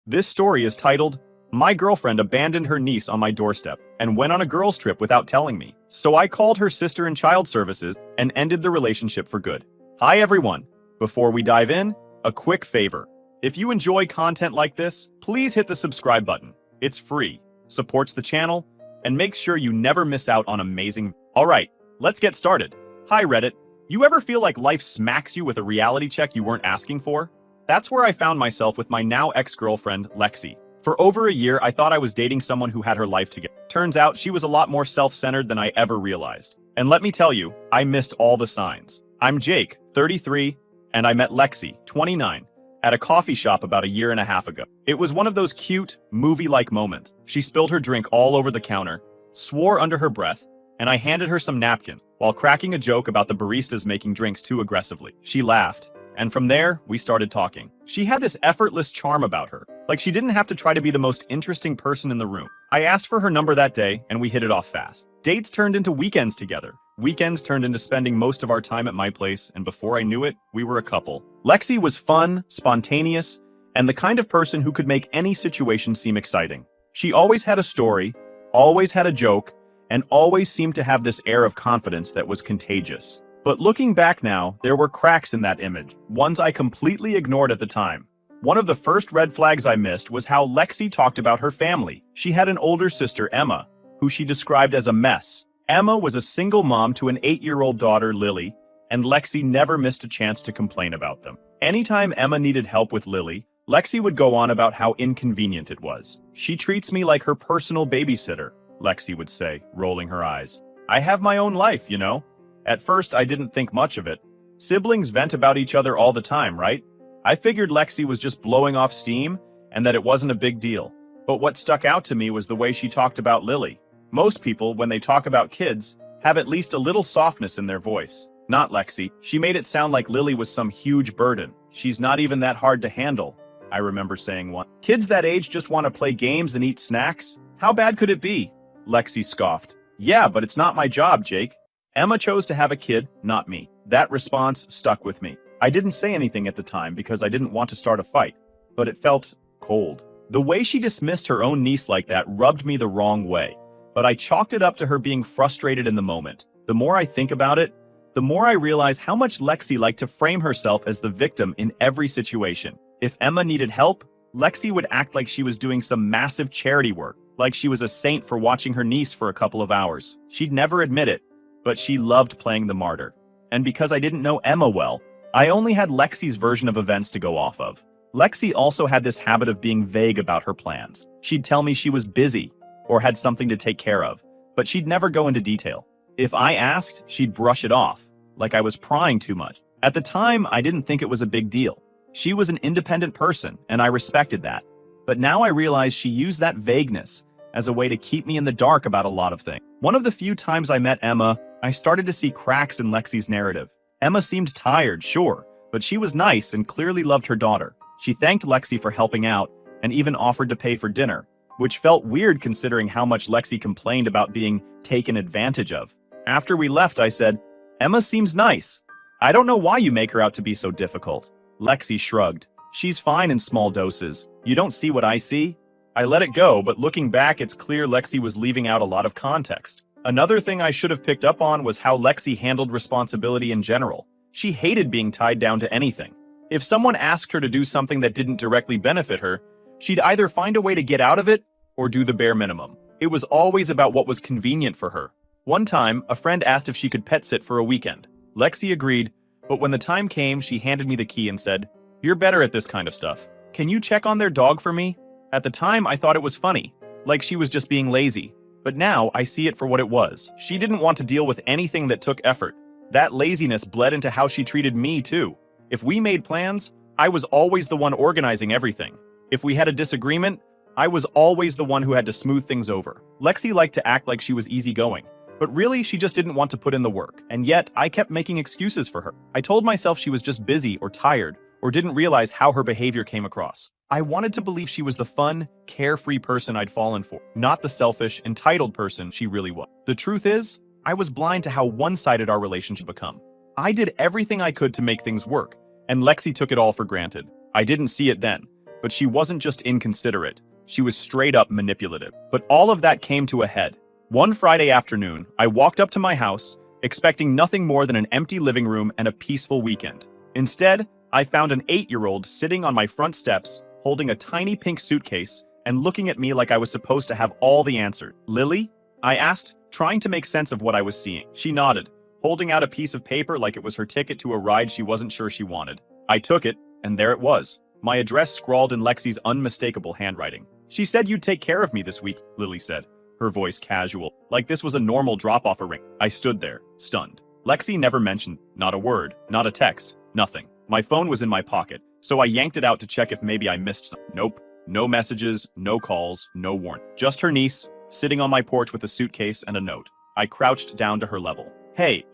This story is titled, My Girlfriend Abandoned Her Niece on My Doorstep and Went on a Girls' Trip Without Telling Me. So I called her sister in child services and ended the relationship for good. Hi everyone. Before we dive in, a quick favor. If you enjoy content like this, please hit the subscribe button. It's free, supports the channel, and makes sure you never miss out on amazing. Alright, let's get started. Hi Reddit. You ever feel like life smacks you with a reality check you weren't asking for? That's where I found myself with my now ex-girlfriend, Lexi. For over a year, I thought I was dating someone who had her life together. Turns out she was a lot more self-centered than I ever realized. And let me tell you, I missed all the signs. I'm Jake, 33, and I met Lexi, 29, at a coffee shop about a year and a half ago. It was one of those cute, movie-like moments. She spilled her drink all over the counter, swore under her breath, and I handed her some napkins while cracking a joke about the baristas making drinks too aggressively. She laughed. And from there, we started talking. She had this effortless charm about her, like she didn't have to try to be the most interesting person in the room. I asked for her number that day, and we hit it off fast. Dates turned into weekends together. Weekends turned into spending most of our time at my place, and before I knew it, we were a couple. Lexi was fun, spontaneous, and the kind of person who could make any situation seem exciting. She always had a story, always had a joke, and always seemed to have this air of confidence that was contagious. But looking back now, there were cracks in that image, ones I completely ignored at the time. One of the first red flags I missed was how Lexi talked about her family. She had an older sister, Emma, who she described as a mess. Emma was a single mom to an 8-year-old daughter, Lily, and Lexi never missed a chance to complain about them. Anytime Emma needed help with Lily, Lexi would go on about how inconvenient it was. She treats me like her personal babysitter, Lexi would say, rolling her eyes. I have my own life, you know? At first, I didn't think much of it. Siblings vent about each other all the time, right? I figured Lexi was just blowing off steam and that it wasn't a big deal. But what stuck out to me was the way she talked about Lily. Most people, when they talk about kids, have at least a little softness in their voice. Not Lexi. She made it sound like Lily was some huge burden. She's not even that hard to handle, I remember saying once. Kids that age just want to play games and eat snacks? How bad could it be? Lexi scoffed. Yeah, but it's not my job, Jake. Emma chose to have a kid, not me. That response stuck with me. I didn't say anything at the time because I didn't want to start a fight, but it felt cold. The way she dismissed her own niece like that rubbed me the wrong way, but I chalked it up to her being frustrated in the moment. The more I think about it, the more I realize how much Lexi liked to frame herself as the victim in every situation. If Emma needed help, Lexi would act like she was doing some massive charity work, like she was a saint for watching her niece for a couple of hours. She'd never admit it, but she loved playing the martyr. And because I didn't know Emma well, I only had Lexi's version of events to go off of. Lexi also had this habit of being vague about her plans. She'd tell me she was busy or had something to take care of, but she'd never go into detail. If I asked, she'd brush it off, like I was prying too much. At the time, I didn't think it was a big deal. She was an independent person, and I respected that. But now I realize she used that vagueness as a way to keep me in the dark about a lot of things. One of the few times I met Emma, I started to see cracks in Lexi's narrative. Emma seemed tired, sure, but she was nice and clearly loved her daughter. She thanked Lexi for helping out and even offered to pay for dinner, which felt weird considering how much Lexi complained about being taken advantage of. After we left, I said, Emma seems nice. I don't know why you make her out to be so difficult. Lexi shrugged. She's fine in small doses. You don't see what I see? I let it go, but looking back, it's clear Lexi was leaving out a lot of context. Another thing I should have picked up on was how Lexi handled responsibility in general. She hated being tied down to anything. If someone asked her to do something that didn't directly benefit her, she'd either find a way to get out of it or do the bare minimum. It was always about what was convenient for her. One time, a friend asked if she could pet sit for a weekend. Lexi agreed, but when the time came, she handed me the key and said, You're better at this kind of stuff. Can you check on their dog for me? At the time, I thought it was funny, like she was just being lazy. But now, I see it for what it was. She didn't want to deal with anything that took effort. That laziness bled into how she treated me, too. If we made plans, I was always the one organizing everything. If we had a disagreement, I was always the one who had to smooth things over. Lexi liked to act like she was easygoing, but really, she just didn't want to put in the work. And yet, I kept making excuses for her. I told myself she was just busy or tired, or didn't realize how her behavior came across. I wanted to believe she was the fun, carefree person I'd fallen for, not the selfish, entitled person she really was. The truth is, I was blind to how one-sided our relationship become. I did everything I could to make things work, and Lexi took it all for granted. I didn't see it then, but she wasn't just inconsiderate. She was straight up manipulative. But all of that came to a head. One Friday afternoon, I walked up to my house, expecting nothing more than an empty living room and a peaceful weekend. Instead, I found an 8-year-old sitting on my front steps, holding a tiny pink suitcase and looking at me like I was supposed to have all the answers. "Lily?" I asked, trying to make sense of what I was seeing. She nodded, holding out a piece of paper like it was her ticket to a ride she wasn't sure she wanted. I took it, and there it was. My address scrawled in Lexi's unmistakable handwriting. "She said you'd take care of me this week," Lily said, her voice casual, like this was a normal drop-off ring. I stood there, stunned. Lexi never mentioned, not a word, not a text, nothing. My phone was in my pocket, so I yanked it out to check if maybe I missed something. Nope. No messages, no calls, no warning. Just her niece, sitting on my porch with a suitcase and a note. I crouched down to her level. "Hey,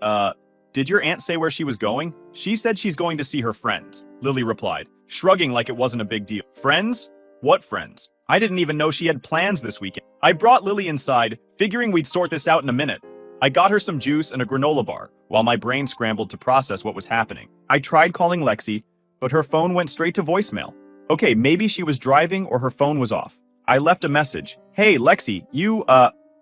did your aunt say where she was going?" "She said she's going to see her friends," Lily replied, shrugging like it wasn't a big deal. "Friends? What friends? I didn't even know she had plans this weekend." I brought Lily inside, figuring we'd sort this out in a minute. I got her some juice and a granola bar, while my brain scrambled to process what was happening. I tried calling Lexi, but her phone went straight to voicemail. Okay, maybe she was driving or her phone was off. I left a message. "Hey, Lexi, you,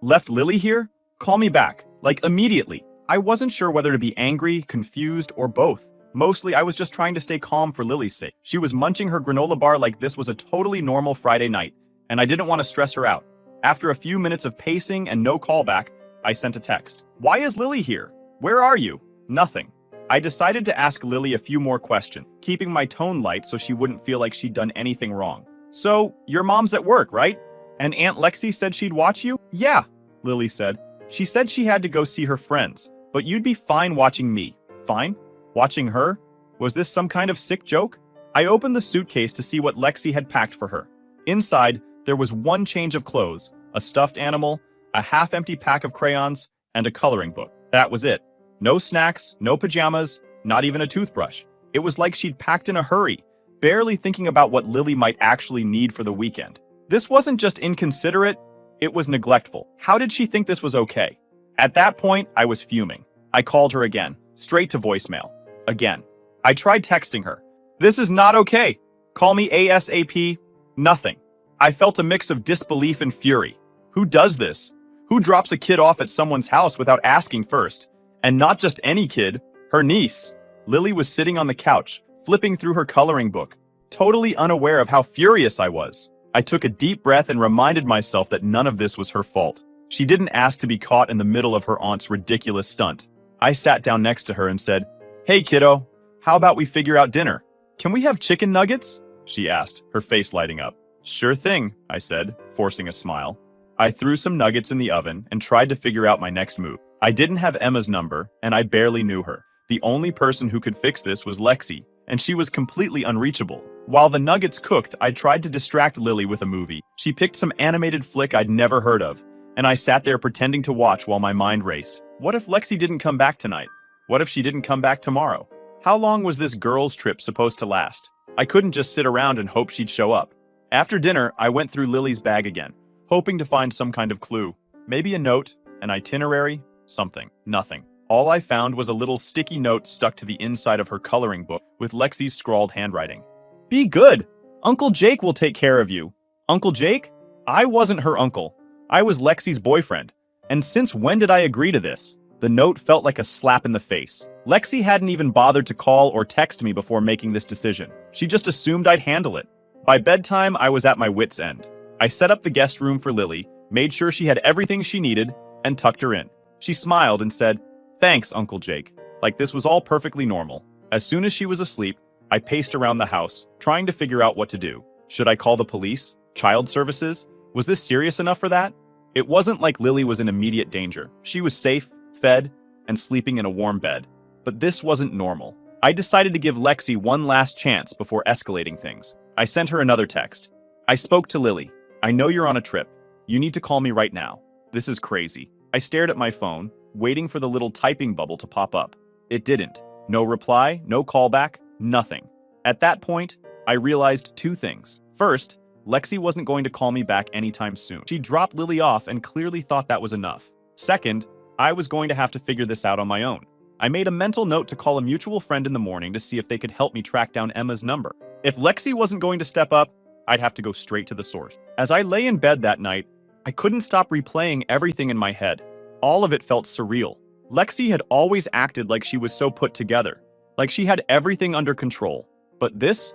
left Lily here? Call me back, like immediately." I wasn't sure whether to be angry, confused, or both. Mostly, I was just trying to stay calm for Lily's sake. She was munching her granola bar like this was a totally normal Friday night, and I didn't want to stress her out. After a few minutes of pacing and no callback, I sent a text. "Why is Lily here? Where are you?" Nothing. I decided to ask Lily a few more questions, keeping my tone light so she wouldn't feel like she'd done anything wrong. "So, your mom's at work, right? And Aunt Lexi said she'd watch you?" "Yeah," Lily said. "She said she had to go see her friends, but you'd be fine watching me." "Fine? Watching her? Was this some kind of sick joke?" I opened the suitcase to see what Lexi had packed for her. Inside, there was one change of clothes, a stuffed animal, a half-empty pack of crayons, and a coloring book. That was it. No snacks, no pajamas, not even a toothbrush. It was like she'd packed in a hurry, barely thinking about what Lily might actually need for the weekend. This wasn't just inconsiderate, it was neglectful. How did she think this was okay? At that point, I was fuming. I called her again, straight to voicemail. Again. I tried texting her. "This is not okay. Call me ASAP." Nothing. I felt a mix of disbelief and fury. Who does this? Who drops a kid off at someone's house without asking first? And not just any kid, her niece. Lily was sitting on the couch, flipping through her coloring book, totally unaware of how furious I was. I took a deep breath and reminded myself that none of this was her fault. She didn't ask to be caught in the middle of her aunt's ridiculous stunt. I sat down next to her and said, "Hey kiddo, how about we figure out dinner? Can we have chicken nuggets?" she asked, her face lighting up. "Sure thing," I said, forcing a smile. I threw some nuggets in the oven and tried to figure out my next move. I didn't have Emma's number, and I barely knew her. The only person who could fix this was Lexi, and she was completely unreachable. While the nuggets cooked, I tried to distract Lily with a movie. She picked some animated flick I'd never heard of, and I sat there pretending to watch while my mind raced. What if Lexi didn't come back tonight? What if she didn't come back tomorrow? How long was this girls' trip supposed to last? I couldn't just sit around and hope she'd show up. After dinner, I went through Lily's bag again, hoping to find some kind of clue. Maybe a note, an itinerary, something. Nothing. All I found was a little sticky note stuck to the inside of her coloring book with Lexi's scrawled handwriting. "Be good. Uncle Jake will take care of you." Uncle Jake? I wasn't her uncle. I was Lexi's boyfriend. And since when did I agree to this? The note felt like a slap in the face. Lexi hadn't even bothered to call or text me before making this decision. She just assumed I'd handle it. By bedtime, I was at my wit's end. I set up the guest room for Lily, made sure she had everything she needed, and tucked her in. She smiled and said, "Thanks, Uncle Jake," like this was all perfectly normal. As soon as she was asleep, I paced around the house, trying to figure out what to do. Should I call the police? Child services? Was this serious enough for that? It wasn't like Lily was in immediate danger. She was safe, fed, and sleeping in a warm bed. But this wasn't normal. I decided to give Lexi one last chance before escalating things. I sent her another text. "I spoke to Lily. I know you're on a trip. You need to call me right now. This is crazy." I stared at my phone, waiting for the little typing bubble to pop up. It didn't. No reply, no callback, nothing. At that point, I realized two things. First, Lexi wasn't going to call me back anytime soon. She dropped Lily off and clearly thought that was enough. Second, I was going to have to figure this out on my own. I made a mental note to call a mutual friend in the morning to see if they could help me track down Emma's number. If Lexi wasn't going to step up, I'd have to go straight to the source. As I lay in bed that night, I couldn't stop replaying everything in my head. All of it felt surreal. Lexi had always acted like she was so put together, like she had everything under control. But this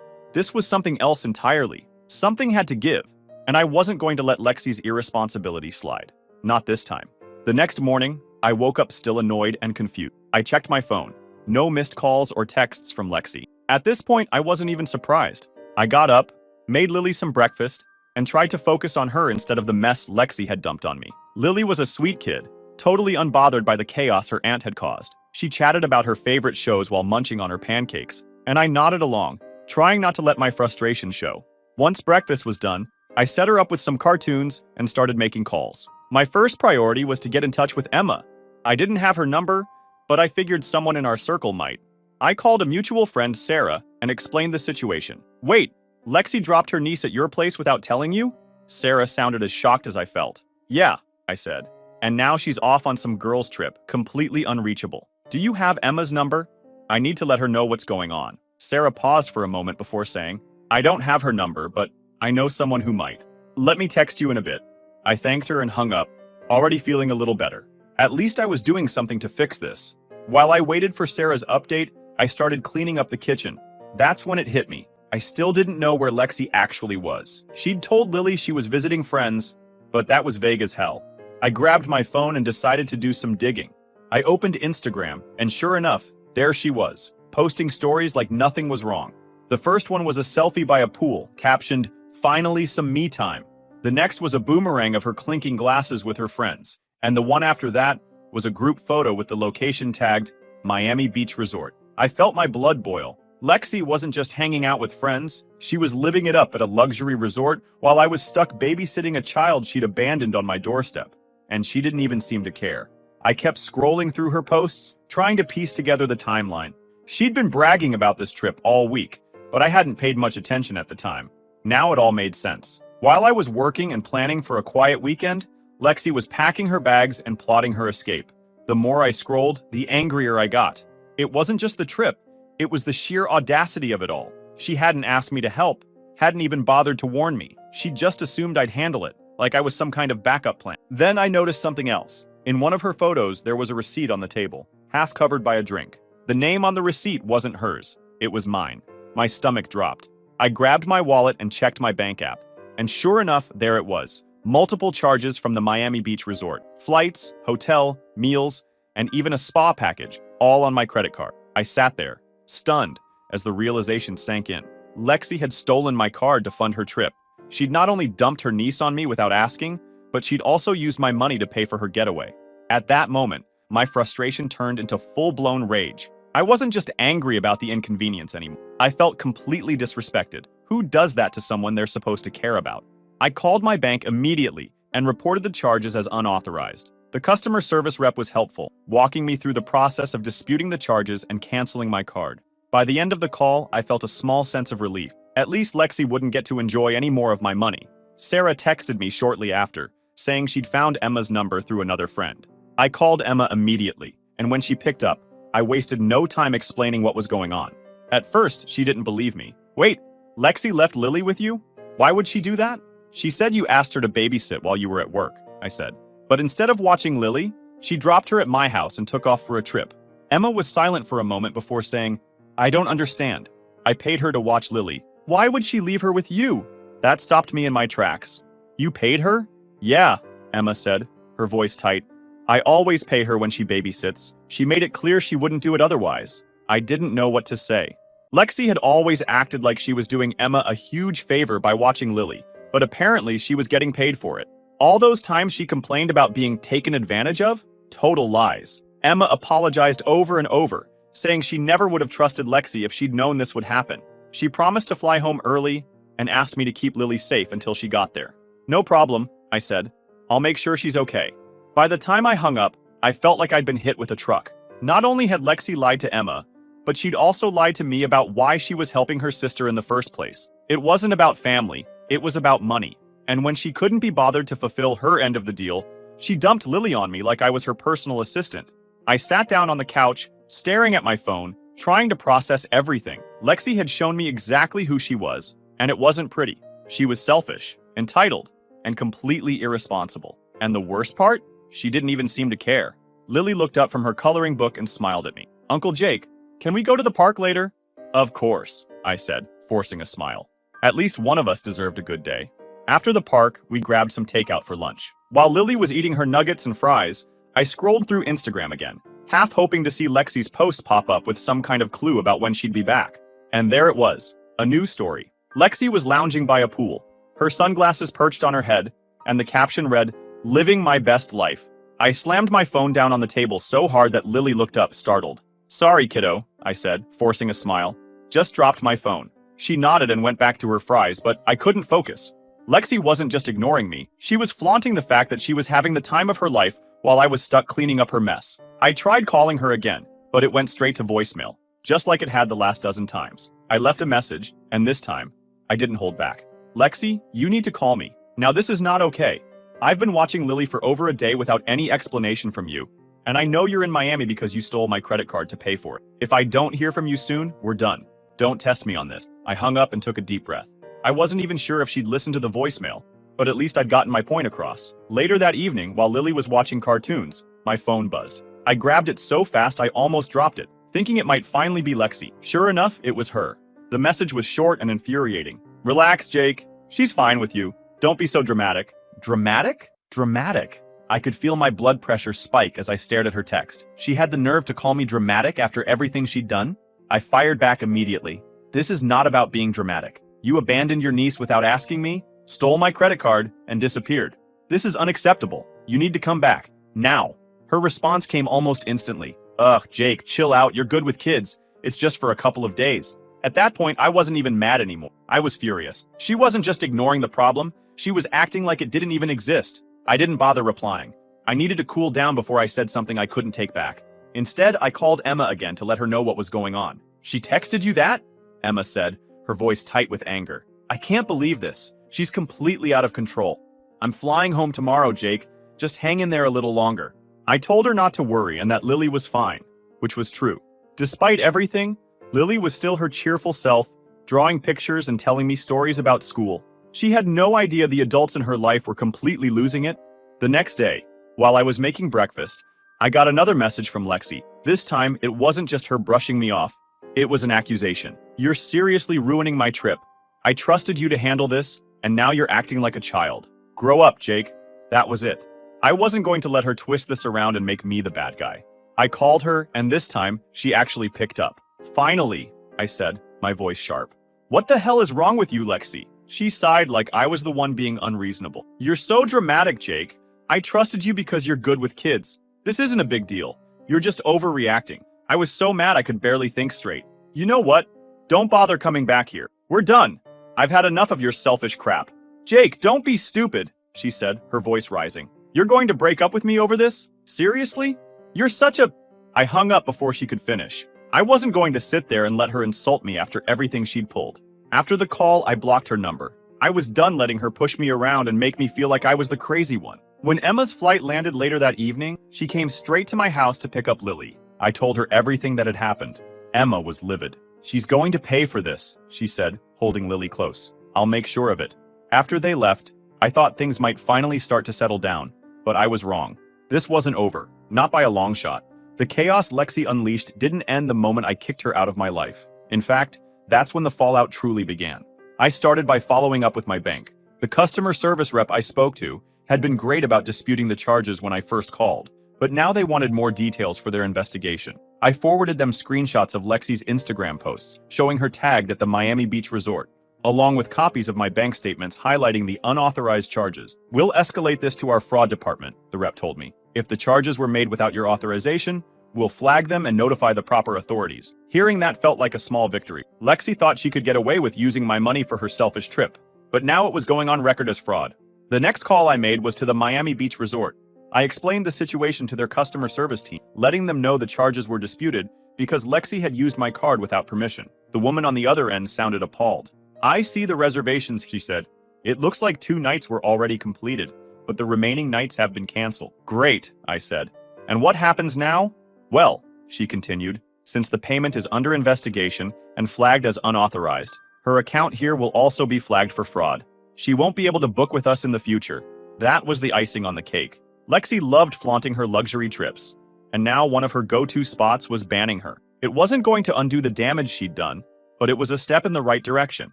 was something else entirely. Something had to give, and I wasn't going to let Lexi's irresponsibility slide. Not this time. The next morning, I woke up still annoyed and confused. I checked my phone. No missed calls or texts from Lexi. At this point, I wasn't even surprised. I got up, made Lily some breakfast, and tried to focus on her instead of the mess Lexi had dumped on me. Lily was a sweet kid, totally unbothered by the chaos her aunt had caused. She chatted about her favorite shows while munching on her pancakes, and I nodded along, trying not to let my frustration show. Once breakfast was done, I set her up with some cartoons and started making calls. My first priority was to get in touch with Emma. I didn't have her number, but I figured someone in our circle might. I called a mutual friend, Sarah, and explained the situation. Wait, Lexi dropped her niece at your place without telling you? Sarah sounded as shocked as I felt. Yeah, I said. And now she's off on some girls' trip, completely unreachable. Do you have Emma's number? I need to let her know what's going on. Sarah paused for a moment before saying, I don't have her number, but I know someone who might. Let me text you in a bit. I thanked her and hung up, already feeling a little better. At least I was doing something to fix this. While I waited for Sarah's update, I started cleaning up the kitchen. That's when it hit me. I still didn't know where Lexi actually was. She'd told Lily she was visiting friends, but that was vague as hell. I grabbed my phone and decided to do some digging. I opened Instagram, and sure enough, there she was, posting stories like nothing was wrong. The first one was a selfie by a pool, captioned, "Finally some me time." The next was a boomerang of her clinking glasses with her friends, and the one after that was a group photo with the location tagged Miami Beach Resort. I felt my blood boil. Lexi wasn't just hanging out with friends, she was living it up at a luxury resort while I was stuck babysitting a child she'd abandoned on my doorstep. And she didn't even seem to care. I kept scrolling through her posts, trying to piece together the timeline. She'd been bragging about this trip all week, but I hadn't paid much attention at the time. Now it all made sense. While I was working and planning for a quiet weekend, Lexi was packing her bags and plotting her escape. The more I scrolled, the angrier I got. It wasn't just the trip, it was the sheer audacity of it all. She hadn't asked me to help, hadn't even bothered to warn me. She just assumed I'd handle it, like I was some kind of backup plan. Then I noticed something else. In one of her photos, there was a receipt on the table, half covered by a drink. The name on the receipt wasn't hers, it was mine. My stomach dropped. I grabbed my wallet and checked my bank app. And sure enough, there it was. Multiple charges from the Miami Beach Resort. Flights, hotel, meals, and even a spa package, all on my credit card. I sat there, stunned, as the realization sank in. Lexi had stolen my card to fund her trip. She'd not only dumped her niece on me without asking, but she'd also used my money to pay for her getaway. At that moment, my frustration turned into full-blown rage. I wasn't just angry about the inconvenience anymore. I felt completely disrespected. Who does that to someone they're supposed to care about? I called my bank immediately and reported the charges as unauthorized. The customer service rep was helpful, walking me through the process of disputing the charges and canceling my card. By the end of the call, I felt a small sense of relief. At least Lexi wouldn't get to enjoy any more of my money. Sarah texted me shortly after, saying she'd found Emma's number through another friend. I called Emma immediately, and when she picked up, I wasted no time explaining what was going on. At first, she didn't believe me. Wait, Lexi left Lily with you? Why would she do that? She said you asked her to babysit while you were at work, I said. But instead of watching Lily, she dropped her at my house and took off for a trip. Emma was silent for a moment before saying, I don't understand. I paid her to watch Lily. Why would she leave her with you? That stopped me in my tracks. You paid her? Yeah, Emma said, her voice tight. I always pay her when she babysits. She made it clear she wouldn't do it otherwise. I didn't know what to say. Lexi had always acted like she was doing Emma a huge favor by watching Lily, but apparently she was getting paid for it. All those times she complained about being taken advantage of? Total lies. Emma apologized over and over, saying she never would have trusted Lexi if she'd known this would happen. She promised to fly home early and asked me to keep Lily safe until she got there. No problem, I said. I'll make sure she's okay. By the time I hung up, I felt like I'd been hit with a truck. Not only had Lexi lied to Emma, but she'd also lied to me about why she was helping her sister in the first place. It wasn't about family, it was about money. And when she couldn't be bothered to fulfill her end of the deal, she dumped Lily on me like I was her personal assistant. I sat down on the couch, staring at my phone, trying to process everything. Lexi had shown me exactly who she was, and it wasn't pretty. She was selfish, entitled, and completely irresponsible. And the worst part? She didn't even seem to care. Lily looked up from her coloring book and smiled at me. Uncle Jake, can we go to the park later? Of course, I said, forcing a smile. At least one of us deserved a good day. After the park, we grabbed some takeout for lunch. While Lily was eating her nuggets and fries, I scrolled through Instagram again, half hoping to see Lexi's post pop up with some kind of clue about when she'd be back. And there it was, a news story. Lexi was lounging by a pool, her sunglasses perched on her head, and the caption read, "Living my best life." I slammed my phone down on the table so hard that Lily looked up, startled. "Sorry, kiddo," I said, forcing a smile. "Just dropped my phone." She nodded and went back to her fries, but I couldn't focus. Lexi wasn't just ignoring me, she was flaunting the fact that she was having the time of her life while I was stuck cleaning up her mess. I tried calling her again, but it went straight to voicemail, just like it had the last dozen times. I left a message, and this time, I didn't hold back. "Lexi, you need to call me. Now this is not okay. I've been watching Lily for over a day without any explanation from you, and I know you're in Miami because you stole my credit card to pay for it. If I don't hear from you soon, we're done. Don't test me on this." I hung up and took a deep breath. I wasn't even sure if she'd listened to the voicemail, but at least I'd gotten my point across. Later that evening, while Lily was watching cartoons, my phone buzzed. I grabbed it so fast I almost dropped it, thinking it might finally be Lexi. Sure enough, it was her. The message was short and infuriating. "Relax, Jake. She's fine with you. Don't be so dramatic." Dramatic? Dramatic. I could feel my blood pressure spike as I stared at her text. She had the nerve to call me dramatic after everything she'd done? I fired back immediately. "This is not about being dramatic. You abandoned your niece without asking me, stole my credit card, and disappeared. This is unacceptable. You need to come back. Now." Her response came almost instantly. "Ugh, Jake, chill out. You're good with kids. It's just for a couple of days." At that point, I wasn't even mad anymore. I was furious. She wasn't just ignoring the problem, she was acting like it didn't even exist. I didn't bother replying. I needed to cool down before I said something I couldn't take back. Instead, I called Emma again to let her know what was going on. "She texted you that?" Emma said, her voice tight with anger. "I can't believe this. She's completely out of control. I'm flying home tomorrow, Jake. Just hang in there a little longer." I told her not to worry and that Lily was fine, which was true. Despite everything, Lily was still her cheerful self, drawing pictures and telling me stories about school. She had no idea the adults in her life were completely losing it. The next day, while I was making breakfast, I got another message from Lexi. This time, it wasn't just her brushing me off. It was an accusation. "You're seriously ruining my trip. I trusted you to handle this, and now you're acting like a child. Grow up, Jake." That was it. I wasn't going to let her twist this around and make me the bad guy. I called her, and this time, she actually picked up. "Finally," I said, my voice sharp. "What the hell is wrong with you, Lexi?" She sighed like I was the one being unreasonable. "You're so dramatic, Jake. I trusted you because you're good with kids. This isn't a big deal. You're just overreacting. I was so mad I could barely think straight. You know what? Don't bother coming back here. We're done. I've had enough of your selfish crap." "Jake, don't be stupid," she said, her voice rising. "You're going to break up with me over this? Seriously? You're such a—" I hung up before she could finish. I wasn't going to sit there and let her insult me after everything she'd pulled. After the call, I blocked her number. I was done letting her push me around and make me feel like I was the crazy one. When Emma's flight landed later that evening, she came straight to my house to pick up Lily. I told her everything that had happened. Emma was livid. "She's going to pay for this," she said, holding Lily close. "I'll make sure of it." After they left, I thought things might finally start to settle down, but I was wrong. This wasn't over, not by a long shot. The chaos Lexi unleashed didn't end the moment I kicked her out of my life. In fact, that's when the fallout truly began. I started by following up with my bank. The customer service rep I spoke to had been great about disputing the charges when I first called, but now they wanted more details for their investigation. I forwarded them screenshots of Lexi's Instagram posts, showing her tagged at the Miami Beach resort, along with copies of my bank statements highlighting the unauthorized charges. "We'll escalate this to our fraud department," the rep told me. "If the charges were made without your authorization, we'll flag them and notify the proper authorities." Hearing that felt like a small victory. Lexi thought she could get away with using my money for her selfish trip, but now it was going on record as fraud. The next call I made was to the Miami Beach resort. I explained the situation to their customer service team, letting them know the charges were disputed because Lexi had used my card without permission. The woman on the other end sounded appalled. "I see the reservations," she said. "It looks like 2 nights were already completed, but the remaining nights have been canceled." "Great," I said. "And what happens now?" "Well," she continued, "since the payment is under investigation and flagged as unauthorized, her account here will also be flagged for fraud. She won't be able to book with us in the future. That was the icing on the cake. Lexi loved flaunting her luxury trips, and now one of her go-to spots was banning her. It wasn't going to undo the damage she'd done, but it was a step in the right direction.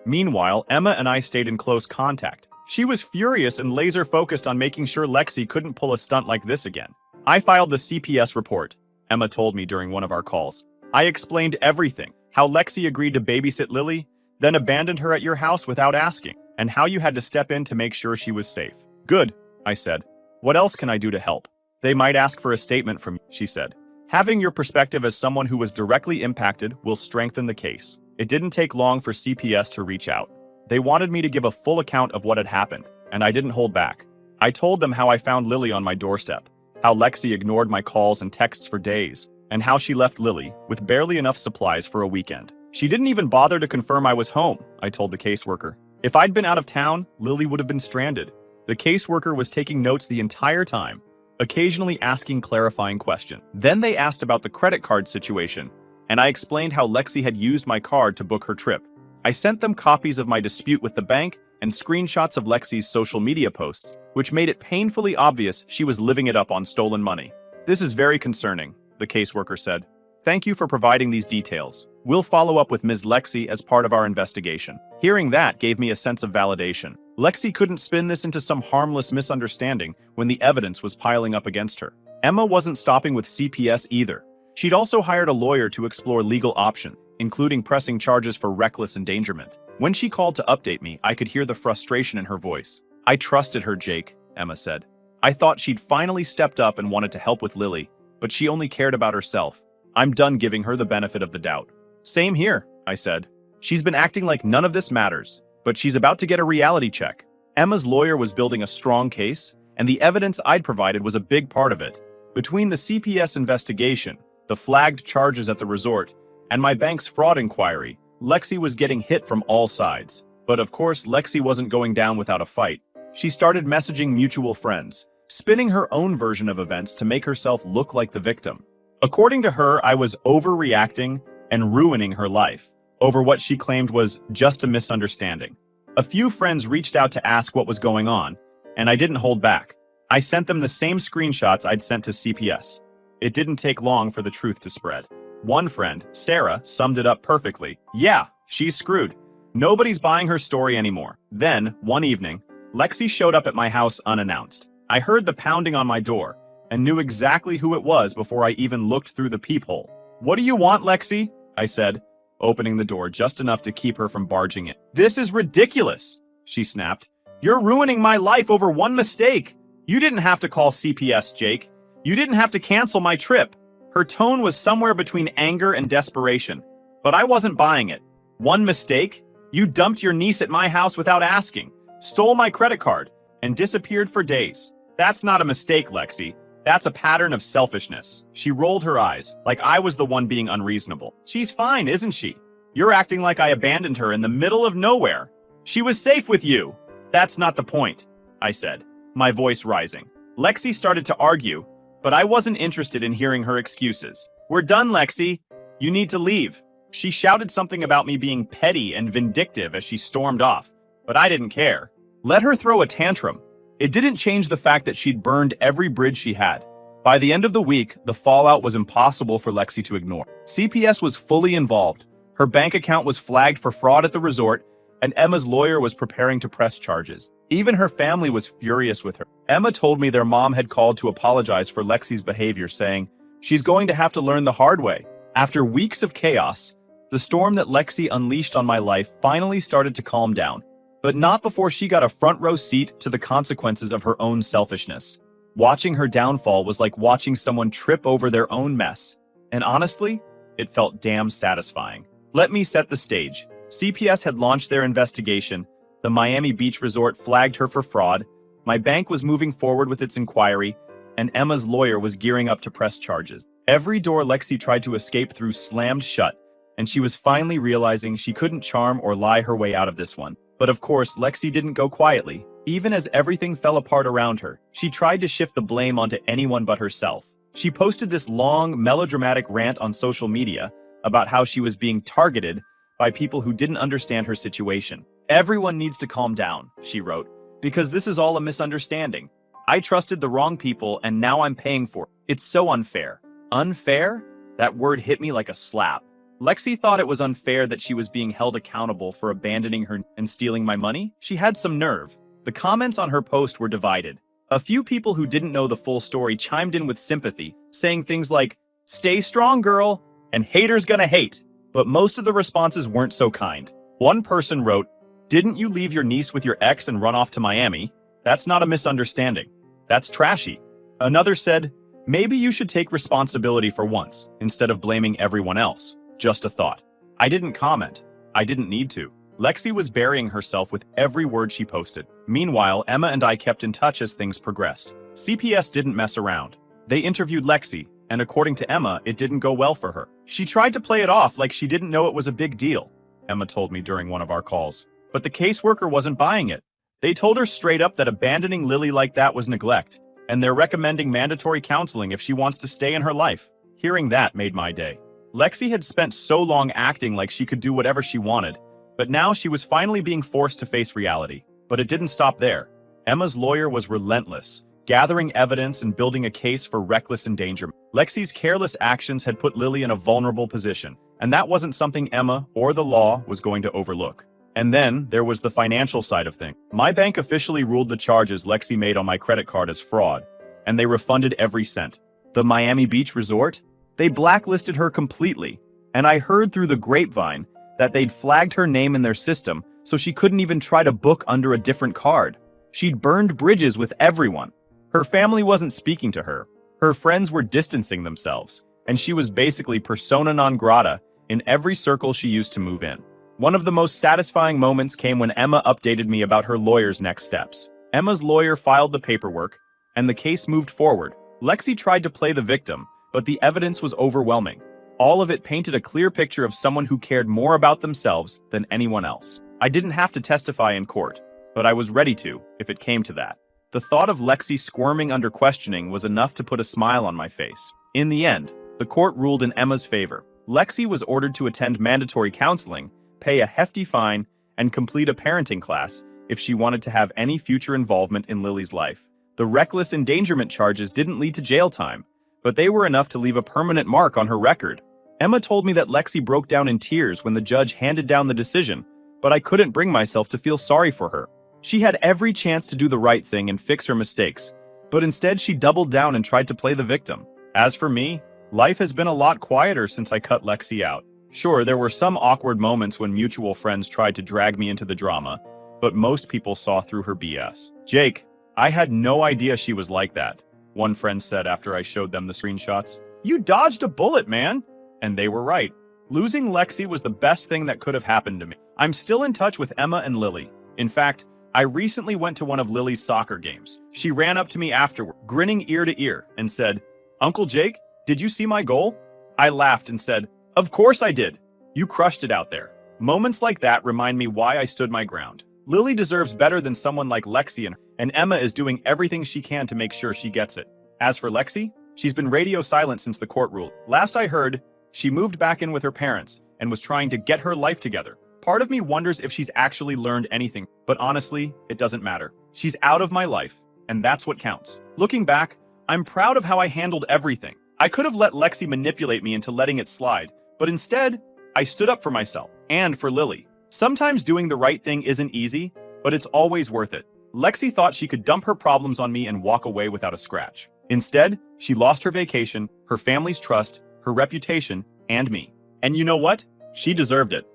Meanwhile, Emma and I stayed in close contact. She was furious and laser-focused on making sure Lexi couldn't pull a stunt like this again. I filed the CPS report, Emma told me during one of our calls. I explained everything, how Lexi agreed to babysit Lily, then abandoned her at your house without asking, and how you had to step in to make sure she was safe. Good, I said. What else can I do to help? They might ask for a statement from you, she said. Having your perspective as someone who was directly impacted will strengthen the case. It didn't take long for CPS to reach out. They wanted me to give a full account of what had happened, and I didn't hold back. I told them how I found Lily on my doorstep, how Lexi ignored my calls and texts for days, and how she left Lily with barely enough supplies for a weekend. She didn't even bother to confirm I was home, I told the caseworker. If I'd been out of town, Lily would have been stranded. The caseworker was taking notes the entire time, occasionally asking clarifying questions. Then they asked about the credit card situation, and I explained how Lexi had used my card to book her trip. I sent them copies of my dispute with the bank and screenshots of Lexi's social media posts, which made it painfully obvious she was living it up on stolen money. This is very concerning, the caseworker said. Thank you for providing these details. We'll follow up with Ms. Lexi as part of our investigation. Hearing that gave me a sense of validation. Lexi couldn't spin this into some harmless misunderstanding when the evidence was piling up against her. Emma wasn't stopping with CPS either. She'd also hired a lawyer to explore legal options, including pressing charges for reckless endangerment. When she called to update me, I could hear the frustration in her voice. I trusted her, Jake, Emma said. I thought she'd finally stepped up and wanted to help with Lily, but she only cared about herself. I'm done giving her the benefit of the doubt. Same here, I said. She's been acting like none of this matters, but she's about to get a reality check. Emma's lawyer was building a strong case, and the evidence I'd provided was a big part of it. Between the CPS investigation, the flagged charges at the resort, and my bank's fraud inquiry, Lexi was getting hit from all sides. But of course, Lexi wasn't going down without a fight. She started messaging mutual friends, spinning her own version of events to make herself look like the victim. According to her, I was overreacting and ruining her life over what she claimed was just a misunderstanding. A few friends reached out to ask what was going on, and I didn't hold back. I sent them the same screenshots I'd sent to CPS. It didn't take long for the truth to spread. One friend, Sarah, summed it up perfectly. Yeah, she's screwed. Nobody's buying her story anymore. Then, one evening, Lexi showed up at my house unannounced. I heard the pounding on my door and knew exactly who it was before I even looked through the peephole. What do you want, Lexi? I said, opening the door just enough to keep her from barging in. This is ridiculous, she snapped. You're ruining my life over one mistake. You didn't have to call CPS, Jake. You didn't have to cancel my trip. Her tone was somewhere between anger and desperation, but I wasn't buying it. One mistake? You dumped your niece at my house without asking, stole my credit card, and disappeared for days. That's not a mistake, Lexi. That's a pattern of selfishness. She rolled her eyes, like I was the one being unreasonable. She's fine, isn't she? You're acting like I abandoned her in the middle of nowhere. She was safe with you. That's not the point, I said, my voice rising. Lexi started to argue, but I wasn't interested in hearing her excuses. We're done, Lexi. You need to leave. She shouted something about me being petty and vindictive as she stormed off, but I didn't care. Let her throw a tantrum. It didn't change the fact that she'd burned every bridge she had. By the end of the week, the fallout was impossible for Lexi to ignore. CPS was fully involved. Her bank account was flagged for fraud at the resort, and Emma's lawyer was preparing to press charges. Even her family was furious with her. Emma told me their mom had called to apologize for Lexi's behavior, saying, she's going to have to learn the hard way. After weeks of chaos, the storm that Lexi unleashed on my life finally started to calm down, but not before she got a front row seat to the consequences of her own selfishness. Watching her downfall was like watching someone trip over their own mess, and honestly, it felt damn satisfying. Let me set the stage. CPS had launched their investigation, the Miami Beach resort flagged her for fraud, my bank was moving forward with its inquiry, and Emma's lawyer was gearing up to press charges. Every door Lexi tried to escape through slammed shut, and she was finally realizing she couldn't charm or lie her way out of this one. But of course, Lexi didn't go quietly. Even as everything fell apart around her, she tried to shift the blame onto anyone but herself. She posted this long, melodramatic rant on social media about how she was being targeted by people who didn't understand her situation. Everyone needs to calm down, she wrote, because this is all a misunderstanding. I trusted the wrong people and now I'm paying for it. It's so unfair. Unfair? That word hit me like a slap. Lexi thought it was unfair that she was being held accountable for abandoning her and stealing my money. She had some nerve. The comments on her post were divided. A few people who didn't know the full story chimed in with sympathy, saying things like, "Stay strong, girl," and "haters gonna hate." But most of the responses weren't so kind. One person wrote, "Didn't you leave your niece with your ex and run off to Miami? That's not a misunderstanding. That's trashy." Another said, "Maybe you should take responsibility for once, instead of blaming everyone else. Just a thought." I didn't comment. I didn't need to. Lexi was burying herself with every word she posted. Meanwhile, Emma and I kept in touch as things progressed. CPS didn't mess around. They interviewed Lexi, and according to Emma, it didn't go well for her. She tried to play it off like she didn't know it was a big deal, Emma told me during one of our calls. But the caseworker wasn't buying it. They told her straight up that abandoning Lily like that was neglect, and they're recommending mandatory counseling if she wants to stay in her life. Hearing that made my day. Lexi had spent so long acting like she could do whatever she wanted, but now she was finally being forced to face reality. But it didn't stop there. Emma's lawyer was relentless, gathering evidence and building a case for reckless endangerment. Lexi's careless actions had put Lily in a vulnerable position, and that wasn't something Emma or the law was going to overlook. And then there was the financial side of things. My bank officially ruled the charges Lexi made on my credit card as fraud, and they refunded every cent. The Miami Beach resort? They blacklisted her completely, and I heard through the grapevine that they'd flagged her name in their system so she couldn't even try to book under a different card. She'd burned bridges with everyone. Her family wasn't speaking to her. Her friends were distancing themselves, and she was basically persona non grata in every circle she used to move in. One of the most satisfying moments came when Emma updated me about her lawyer's next steps. Emma's lawyer filed the paperwork, and the case moved forward. Lexi tried to play the victim, but the evidence was overwhelming. All of it painted a clear picture of someone who cared more about themselves than anyone else. I didn't have to testify in court, but I was ready to, if it came to that. The thought of Lexi squirming under questioning was enough to put a smile on my face. In the end, the court ruled in Emma's favor. Lexi was ordered to attend mandatory counseling, pay a hefty fine, and complete a parenting class if she wanted to have any future involvement in Lily's life. The reckless endangerment charges didn't lead to jail time, but they were enough to leave a permanent mark on her record. Emma told me that Lexi broke down in tears when the judge handed down the decision, but I couldn't bring myself to feel sorry for her. She had every chance to do the right thing and fix her mistakes, but instead she doubled down and tried to play the victim. As for me, life has been a lot quieter since I cut Lexi out. Sure, there were some awkward moments when mutual friends tried to drag me into the drama, but most people saw through her BS. "Jake, I had no idea she was like that," one friend said after I showed them the screenshots. "You dodged a bullet, man!" And they were right. Losing Lexi was the best thing that could have happened to me. I'm still in touch with Emma and Lily. In fact, I recently went to one of Lily's soccer games. She ran up to me afterward, grinning ear to ear, and said, "Uncle Jake, did you see my goal?" I laughed and said, "Of course I did. You crushed it out there." Moments like that remind me why I stood my ground. Lily deserves better than someone like Lexi, and Emma is doing everything she can to make sure she gets it. As for Lexi, she's been radio silent since the court ruled. Last I heard, she moved back in with her parents and was trying to get her life together. Part of me wonders if she's actually learned anything, but honestly, it doesn't matter. She's out of my life, and that's what counts. Looking back, I'm proud of how I handled everything. I could have let Lexi manipulate me into letting it slide, but instead, I stood up for myself and for Lily. Sometimes doing the right thing isn't easy, but it's always worth it. Lexi thought she could dump her problems on me and walk away without a scratch. Instead, she lost her vacation, her family's trust, her reputation, and me. And you know what? She deserved it.